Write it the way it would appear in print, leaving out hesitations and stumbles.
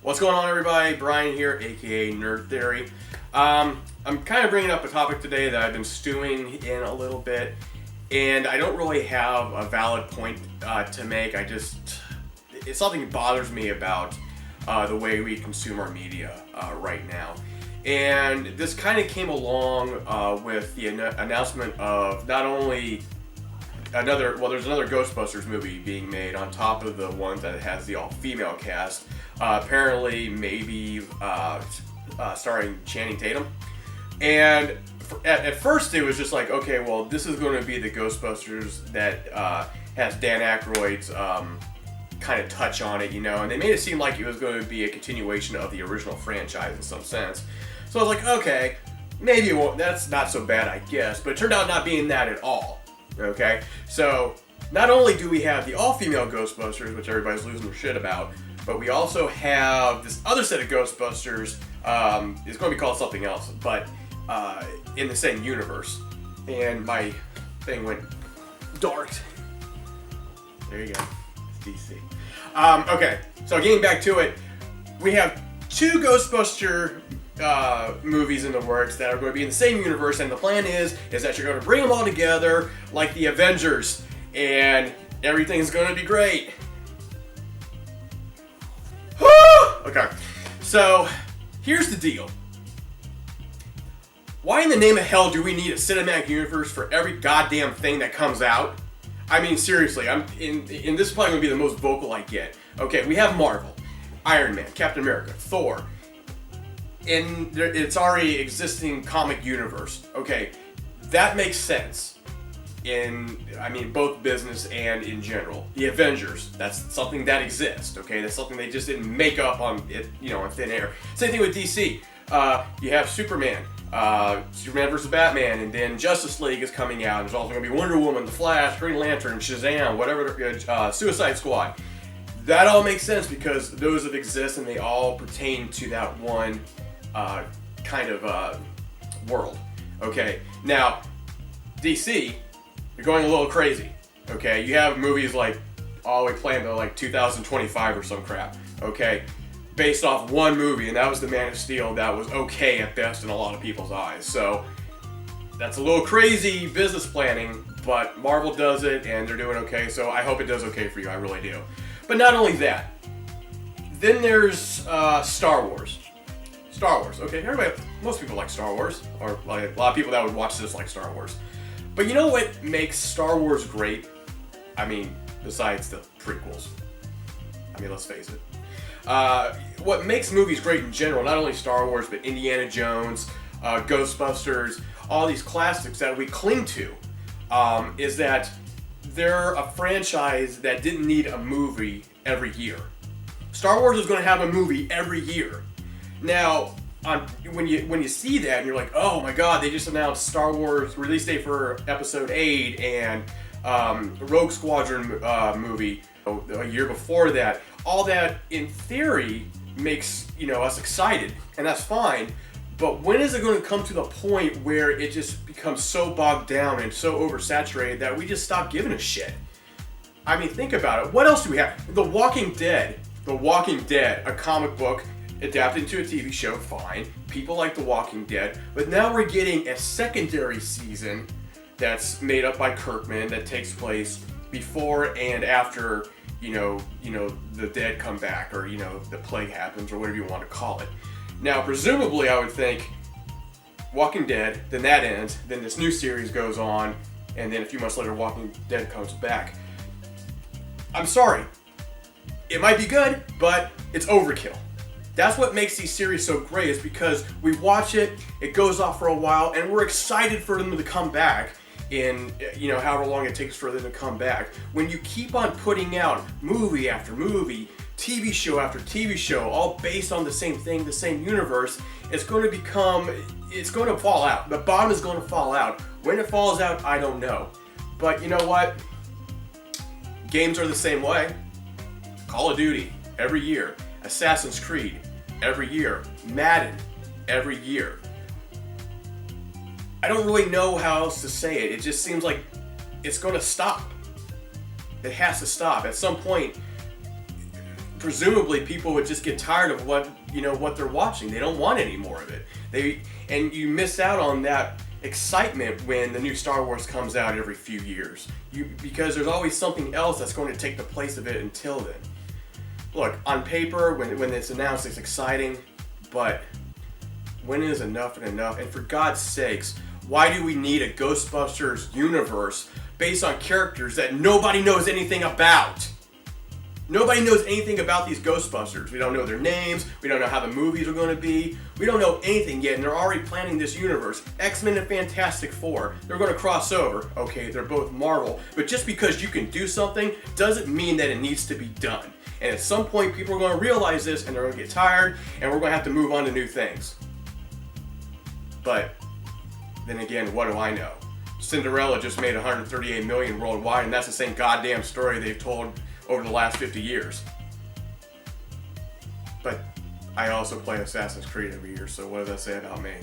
What's going on, everybody? Brian here, aka Nerd Theory. I'm kind of bringing up a topic today that I've been stewing in a little bit, and I don't really have a valid point to make. It's something that bothers me about the way we consume our media right now. And this kind of came along with the announcement of not only there's another Ghostbusters movie being made on top of the one that has the all-female cast. Apparently, maybe starring Channing Tatum. And at first, it was just like, okay, well, this is going to be the Ghostbusters that has Dan Aykroyd's kind of touch on it, and they made it seem like it was going to be a continuation of the original franchise in some sense. So I was like, okay, maybe it won't, that's not so bad, I guess. But it turned out not being that at all. Okay, so not only do we have the all-female Ghostbusters, which everybody's losing their shit about, but we also have this other set of Ghostbusters. It's going to be called something else, but in the same universe. And my thing went dark. There you go. It's DC. Okay, so getting back to it, we have two Ghostbuster movies in the works that are going to be in the same universe, and the plan is that you're going to bring them all together like the Avengers, and everything's going to be great. Okay, so here's the deal. Why in the name of hell do we need a cinematic universe for every goddamn thing that comes out? I mean, seriously, this is probably going to be the most vocal I get. Okay, we have Marvel, Iron Man, Captain America, Thor. In its already existing comic universe. Okay, that makes sense in, both business and in general. The Avengers, that's something that exists, okay? That's something they just didn't make up on it, in thin air. Same thing with DC. You have Superman, Superman vs. Batman, and then Justice League is coming out. There's also going to be Wonder Woman, The Flash, Green Lantern, Shazam, whatever, Suicide Squad. That all makes sense because those have exist and they all pertain to that one world. Okay, now DC, you're going a little crazy. Okay, you have movies like all the way planned to like 2025 or some crap. Okay, based off one movie, and that was the Man of Steel. That was okay at best in a lot of people's eyes. So that's a little crazy business planning, but Marvel does it and they're doing okay. So I hope it does okay for you. I really do. But not only that, then there's Star Wars. Star Wars, okay, most people like Star Wars, or like a lot of people that would watch this like Star Wars. But you know what makes Star Wars great? Besides the prequels. Let's face it. What makes movies great in general, not only Star Wars, but Indiana Jones, Ghostbusters, all these classics that we cling to, is that they're a franchise that didn't need a movie every year. Star Wars is going to have a movie every year. Now, when you see that and you're like, oh my god, they just announced Star Wars release date for Episode 8 and Rogue Squadron movie a year before that, all that in theory makes us excited, and that's fine. But when is it going to come to the point where it just becomes so bogged down and so oversaturated that we just stop giving a shit? Think about it. What else do we have? The Walking Dead, a comic book adapted into a TV show, fine. People like The Walking Dead, but now we're getting a secondary season that's made up by Kirkman that takes place before and after, the dead come back, or the plague happens, or whatever you want to call it. Now, presumably, I would think Walking Dead, then that ends, then this new series goes on, and then a few months later, Walking Dead comes back. I'm sorry, it might be good, but it's overkill. That's what makes these series so great, is because we watch it, it goes off for a while, and we're excited for them to come back in, however long it takes for them to come back. When you keep on putting out movie after movie, TV show after TV show, all based on the same thing, the same universe, it's going to fall out. The bottom is going to fall out. When it falls out, I don't know. But you know what? Games are the same way. Call of Duty, every year. Assassin's Creed, every year. Madden, every year. I don't really know how else to say it. It just seems like it's going to stop. It has to stop. At some point, presumably people would just get tired of what they're watching. They don't want any more of it. And you miss out on that excitement when the new Star Wars comes out every few years. Because there's always something else that's going to take the place of it until then. Look, on paper, when it's announced, it's exciting, but when is enough and enough? And for God's sakes, why do we need a Ghostbusters universe based on characters that nobody knows anything about? Nobody knows anything about these Ghostbusters. We don't know their names. We don't know how the movies are going to be. We don't know anything yet, and they're already planning this universe. X-Men and Fantastic Four, they're going to cross over. Okay, they're both Marvel, but just because you can do something doesn't mean that it needs to be done. And at some point, people are going to realize this, and they're going to get tired, and we're going to have to move on to new things. But then again, what do I know? Cinderella just made $138 million worldwide, and that's the same goddamn story they've told over the last 50 years. But I also play Assassin's Creed every year, so what does that say about me?